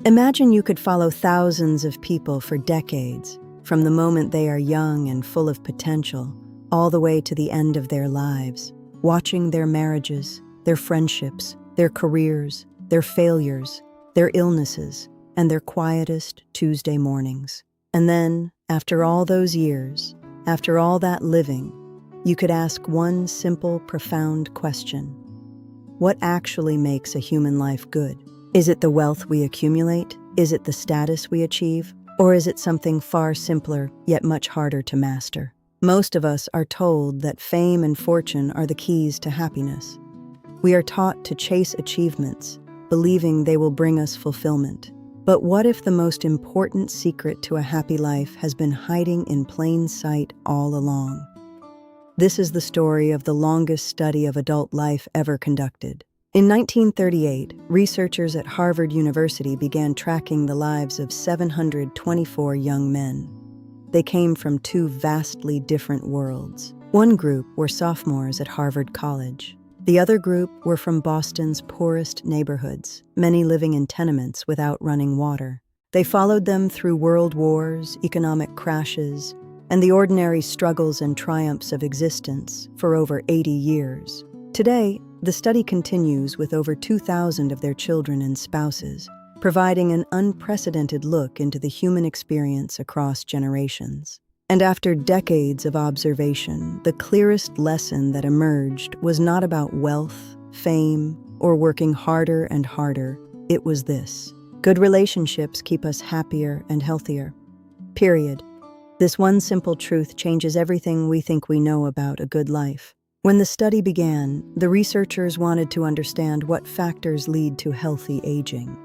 Imagine you could follow thousands of people for decades, from the moment they are young and full of potential, all the way to the end of their lives, watching their marriages, their friendships, their careers, their failures, their illnesses, and their quietest Tuesday mornings. And then, after all those years, after all that living, you could ask one simple, profound question. What actually makes a human life good? Is it the wealth we accumulate? Is it the status we achieve? Or is it something far simpler, yet much harder to master? Most of us are told that fame and fortune are the keys to happiness. We are taught to chase achievements, believing they will bring us fulfillment. But what if the most important secret to a happy life has been hiding in plain sight all along? This is the story of the longest study of adult life ever conducted. In 1938, researchers at Harvard University began tracking the lives of 724 young men. They came from two vastly different worlds. One group were sophomores at Harvard College. The other group were from Boston's poorest neighborhoods, many living in tenements without running water. They followed them through world wars, economic crashes, and the ordinary struggles and triumphs of existence for over 80 years. Today, the study continues with over 2,000 of their children and spouses, providing an unprecedented look into the human experience across generations. And after decades of observation, the clearest lesson that emerged was not about wealth, fame, or working harder and harder. It was this: good relationships keep us happier and healthier. Period. This one simple truth changes everything we think we know about a good life. When the study began, the researchers wanted to understand what factors lead to healthy aging.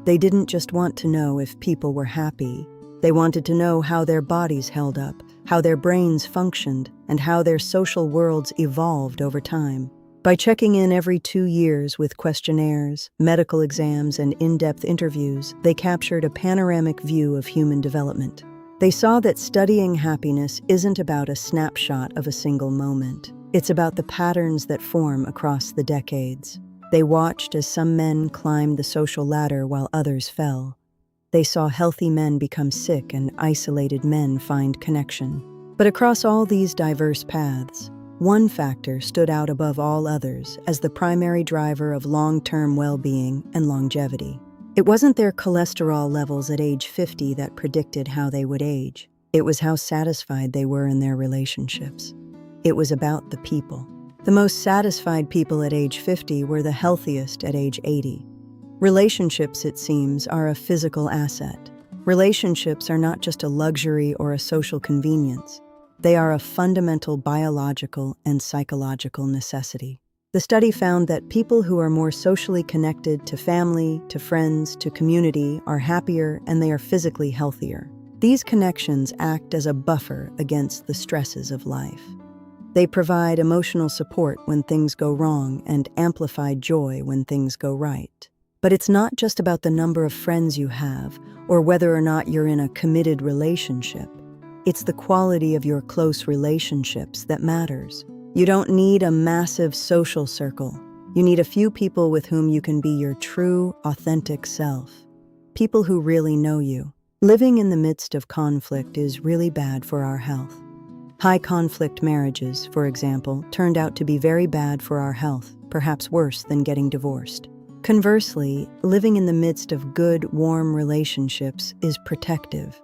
They didn't just want to know if people were happy. They wanted to know how their bodies held up, how their brains functioned, and how their social worlds evolved over time. By checking in every 2 years with questionnaires, medical exams, and in-depth interviews, they captured a panoramic view of human development. They saw that studying happiness isn't about a snapshot of a single moment. It's about the patterns that form across the decades. They watched as some men climbed the social ladder while others fell. They saw healthy men become sick and isolated men find connection. But across all these diverse paths, one factor stood out above all others as the primary driver of long-term well-being and longevity. It wasn't their cholesterol levels at age 50 that predicted how they would age. It was how satisfied they were in their relationships. It was about the people. The most satisfied people at age 50 were the healthiest at age 80. Relationships, it seems, are a physical asset. Relationships are not just a luxury or a social convenience. They are a fundamental biological and psychological necessity. The study found that people who are more socially connected to family, to friends, to community are happier and they are physically healthier. These connections act as a buffer against the stresses of life. They provide emotional support when things go wrong and amplify joy when things go right. But it's not just about the number of friends you have or whether or not you're in a committed relationship. It's the quality of your close relationships that matters. You don't need a massive social circle. You need a few people with whom you can be your true, authentic self. People who really know you. Living in the midst of conflict is really bad for our health. High-conflict marriages, for example, turned out to be very bad for our health, perhaps worse than getting divorced. Conversely, living in the midst of good, warm relationships is protective.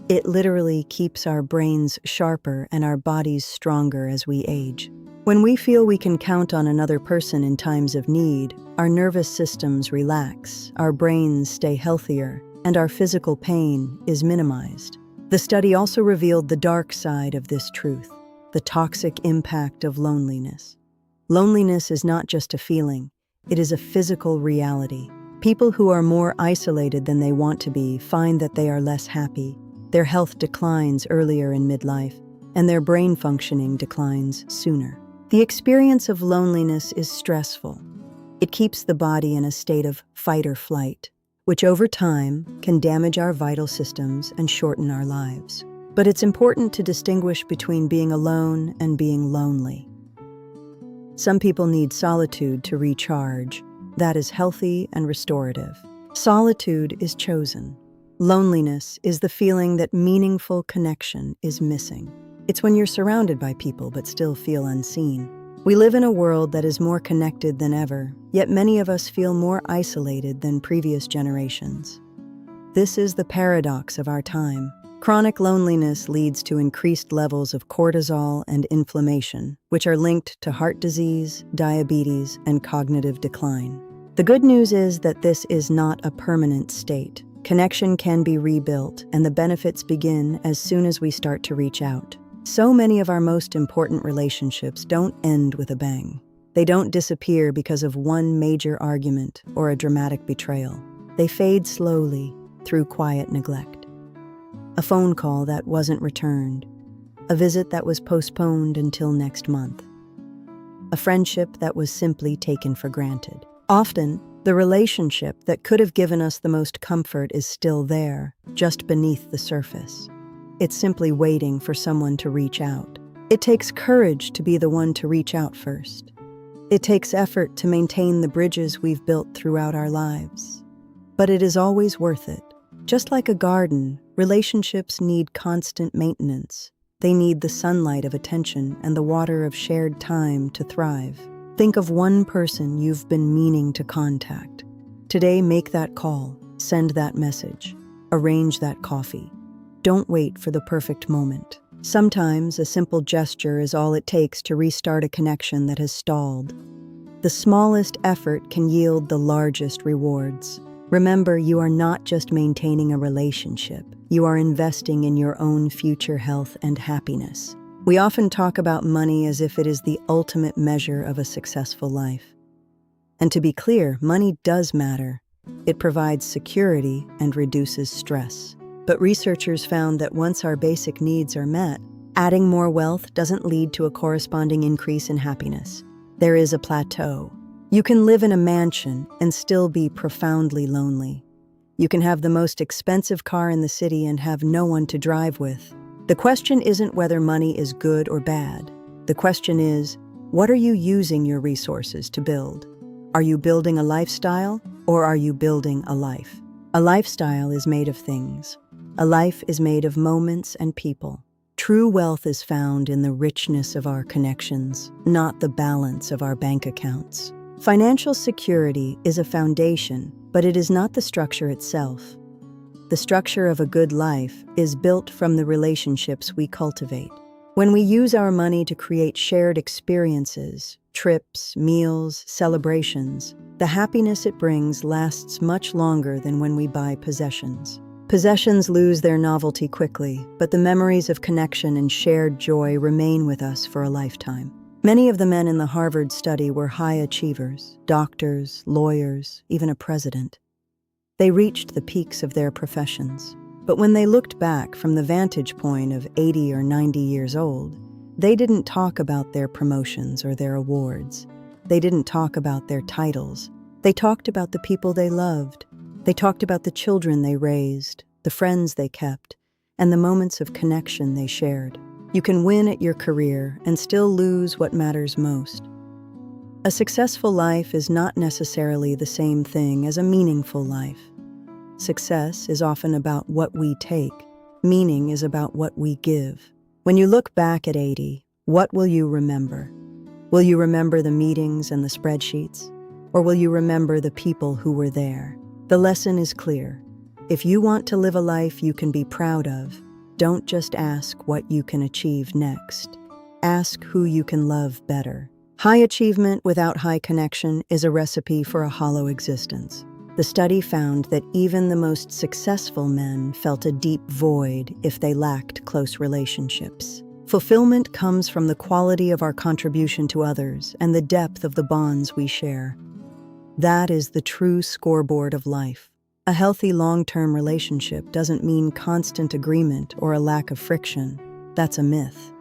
It literally keeps our brains sharper and our bodies stronger as we age. When we feel we can count on another person in times of need, our nervous systems relax, our brains stay healthier, and our physical pain is minimized. The study also revealed the dark side of this truth, the toxic impact of loneliness. Loneliness is not just a feeling. It is a physical reality. People who are more isolated than they want to be find that they are less happy. Their health declines earlier in midlife, and their brain functioning declines sooner. The experience of loneliness is stressful. It keeps the body in a state of fight or flight, which over time can damage our vital systems and shorten our lives. But it's important to distinguish between being alone and being lonely. Some people need solitude to recharge. That is healthy and restorative. Solitude is chosen. Loneliness is the feeling that meaningful connection is missing. It's when you're surrounded by people but still feel unseen. We live in a world that is more connected than ever, yet many of us feel more isolated than previous generations. This is the paradox of our time. Chronic loneliness leads to increased levels of cortisol and inflammation, which are linked to heart disease, diabetes, and cognitive decline. The good news is that this is not a permanent state. Connection can be rebuilt, and the benefits begin as soon as we start to reach out. So many of our most important relationships don't end with a bang. They don't disappear because of one major argument or a dramatic betrayal. They fade slowly through quiet neglect. A phone call that wasn't returned, a visit that was postponed until next month, a friendship that was simply taken for granted. Often, the relationship that could have given us the most comfort is still there, just beneath the surface. It's simply waiting for someone to reach out. It takes courage to be the one to reach out first. It takes effort to maintain the bridges we've built throughout our lives. But it is always worth it. Just like a garden, relationships need constant maintenance. They need the sunlight of attention and the water of shared time to thrive. Think of one person you've been meaning to contact. Today, make that call, send that message, arrange that coffee. Don't wait for the perfect moment. Sometimes a simple gesture is all it takes to restart a connection that has stalled. The smallest effort can yield the largest rewards. Remember, you are not just maintaining a relationship. You are investing in your own future health and happiness. We often talk about money as if it is the ultimate measure of a successful life. And to be clear, money does matter. It provides security and reduces stress. But researchers found that once our basic needs are met, adding more wealth doesn't lead to a corresponding increase in happiness. There is a plateau. You can live in a mansion and still be profoundly lonely. You can have the most expensive car in the city and have no one to drive with. The question isn't whether money is good or bad. The question is, what are you using your resources to build? Are you building a lifestyle or are you building a life? A lifestyle is made of things. A life is made of moments and people. True wealth is found in the richness of our connections, not the balance of our bank accounts. Financial security is a foundation, but it is not the structure itself. The structure of a good life is built from the relationships we cultivate. When we use our money to create shared experiences, trips, meals, celebrations, the happiness it brings lasts much longer than when we buy possessions. Possessions lose their novelty quickly, but the memories of connection and shared joy remain with us for a lifetime. Many of the men in the Harvard study were high achievers, doctors, lawyers, even a president. They reached the peaks of their professions. But when they looked back from the vantage point of 80 or 90 years old, they didn't talk about their promotions or their awards. They didn't talk about their titles. They talked about the people they loved. They talked about the children they raised, the friends they kept, and the moments of connection they shared. You can win at your career and still lose what matters most. A successful life is not necessarily the same thing as a meaningful life. Success is often about what we take. Meaning is about what we give. When you look back at 80, what will you remember? Will you remember the meetings and the spreadsheets? Or will you remember the people who were there? The lesson is clear. If you want to live a life you can be proud of, don't just ask what you can achieve next. Ask who you can love better. High achievement without high connection is a recipe for a hollow existence. The study found that even the most successful men felt a deep void if they lacked close relationships. Fulfillment comes from the quality of our contribution to others and the depth of the bonds we share. That is the true scoreboard of life. A healthy long-term relationship doesn't mean constant agreement or a lack of friction. That's a myth.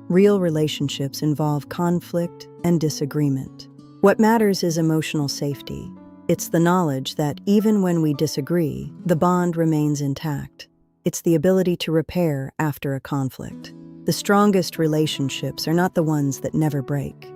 Real relationships involve conflict and disagreement. What matters is emotional safety. It's the knowledge that even when we disagree, the bond remains intact. It's the ability to repair after a conflict. The strongest relationships are not the ones that never break.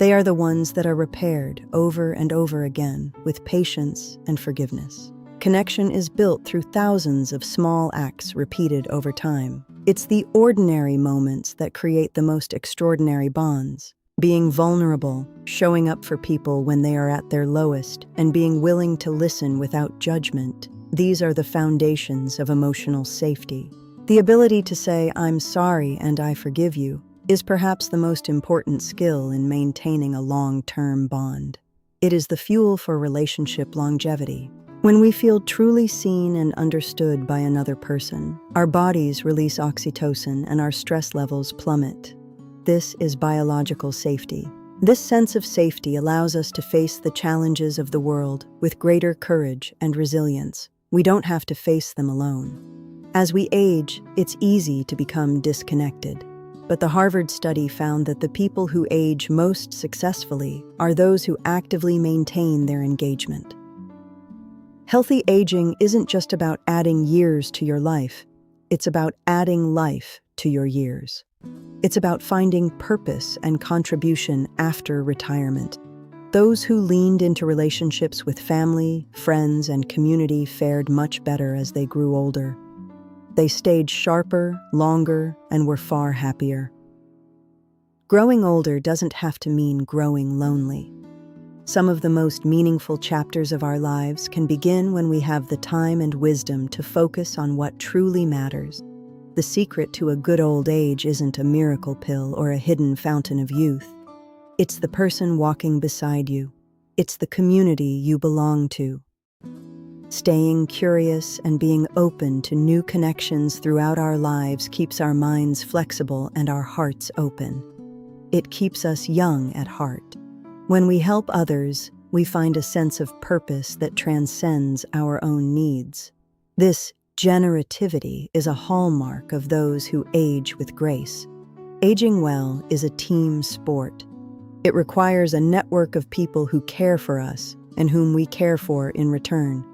They are the ones that are repaired over and over again with patience and forgiveness. Connection is built through thousands of small acts repeated over time. It's the ordinary moments that create the most extraordinary bonds. Being vulnerable, showing up for people when they are at their lowest, and being willing to listen without judgment. These are the foundations of emotional safety. The ability to say, "I'm sorry and I forgive you," is perhaps the most important skill in maintaining a long-term bond. It is the fuel for relationship longevity. When we feel truly seen and understood by another person, our bodies release oxytocin and our stress levels plummet. This is biological safety. This sense of safety allows us to face the challenges of the world with greater courage and resilience. We don't have to face them alone. As we age, it's easy to become disconnected. But the Harvard study found that the people who age most successfully are those who actively maintain their engagement. Healthy aging isn't just about adding years to your life. It's about adding life to your years. It's about finding purpose and contribution after retirement. Those who leaned into relationships with family, friends, and community fared much better as they grew older. They stayed sharper, longer, and were far happier. Growing older doesn't have to mean growing lonely. Some of the most meaningful chapters of our lives can begin when we have the time and wisdom to focus on what truly matters. The secret to a good old age isn't a miracle pill or a hidden fountain of youth. It's the person walking beside you. It's the community you belong to. Staying curious and being open to new connections throughout our lives keeps our minds flexible and our hearts open. It keeps us young at heart. When we help others, we find a sense of purpose that transcends our own needs. This generativity is a hallmark of those who age with grace. Aging well is a team sport. It requires a network of people who care for us and whom we care for in return.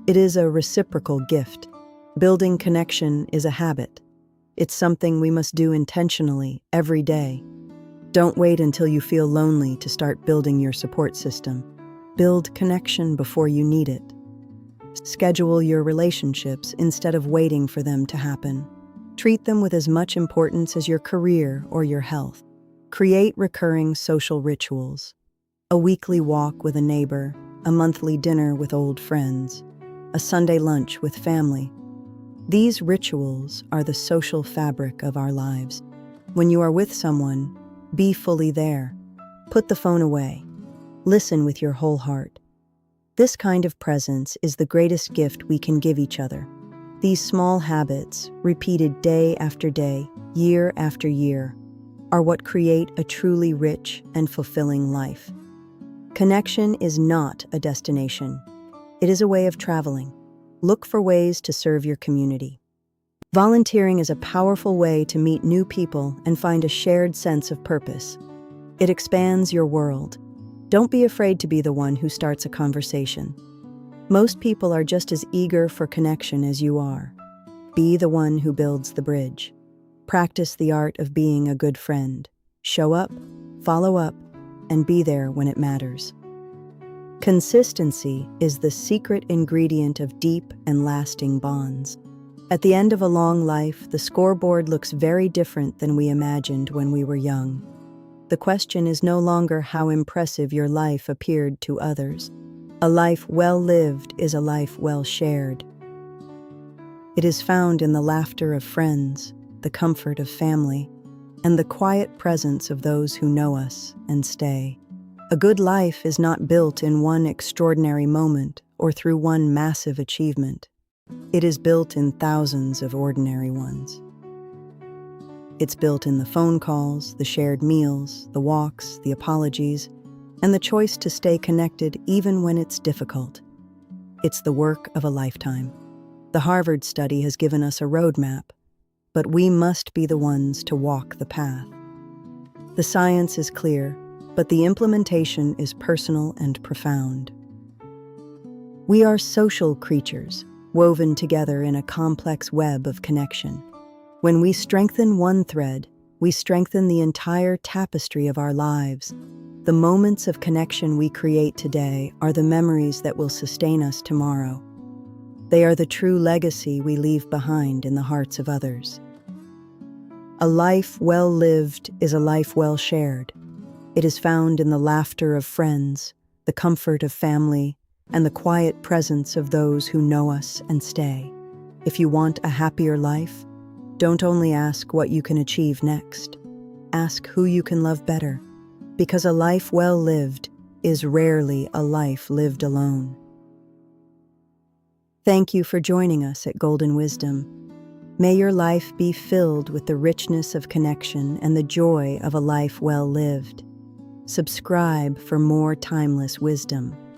It is a reciprocal gift. Building connection is a habit. It's something we must do intentionally every day. Don't wait until you feel lonely to start building your support system. Build connection before you need it. Schedule your relationships instead of waiting for them to happen. Treat them with as much importance as your career or your health. Create recurring social rituals. A weekly walk with a neighbor, a monthly dinner with old friends, a Sunday lunch with family. These rituals are the social fabric of our lives. When you are with someone, be fully there. Put the phone away. Listen with your whole heart. This kind of presence is the greatest gift we can give each other. These small habits, repeated day after day, year after year, are what create a truly rich and fulfilling life. Connection is not a destination. It is a way of traveling. Look for ways to serve your community. Volunteering is a powerful way to meet new people and find a shared sense of purpose. It expands your world. Don't be afraid to be the one who starts a conversation. Most people are just as eager for connection as you are. Be the one who builds the bridge. Practice the art of being a good friend. Show up, follow up, and be there when it matters. Consistency is the secret ingredient of deep and lasting bonds. At the end of a long life, the scoreboard looks very different than we imagined when we were young. The question is no longer how impressive your life appeared to others. A life well lived is a life well shared. It is found in the laughter of friends, the comfort of family, and the quiet presence of those who know us and stay. A good life is not built in one extraordinary moment or through one massive achievement. It is built in thousands of ordinary ones. It's built in the phone calls, the shared meals, the walks, the apologies, and the choice to stay connected even when it's difficult. It's the work of a lifetime. The Harvard study has given us a roadmap, but we must be the ones to walk the path. The science is clear, but the implementation is personal and profound. We are social creatures, woven together in a complex web of connection. When we strengthen one thread, we strengthen the entire tapestry of our lives. The moments of connection we create today are the memories that will sustain us tomorrow. They are the true legacy we leave behind in the hearts of others. A life well lived is a life well shared. It is found in the laughter of friends, the comfort of family, and the quiet presence of those who know us and stay. If you want a happier life, don't only ask what you can achieve next. Ask who you can love better, because a life well lived is rarely a life lived alone. Thank you for joining us at Golden Wisdom. May your life be filled with the richness of connection and the joy of a life well lived. Subscribe for more timeless wisdom.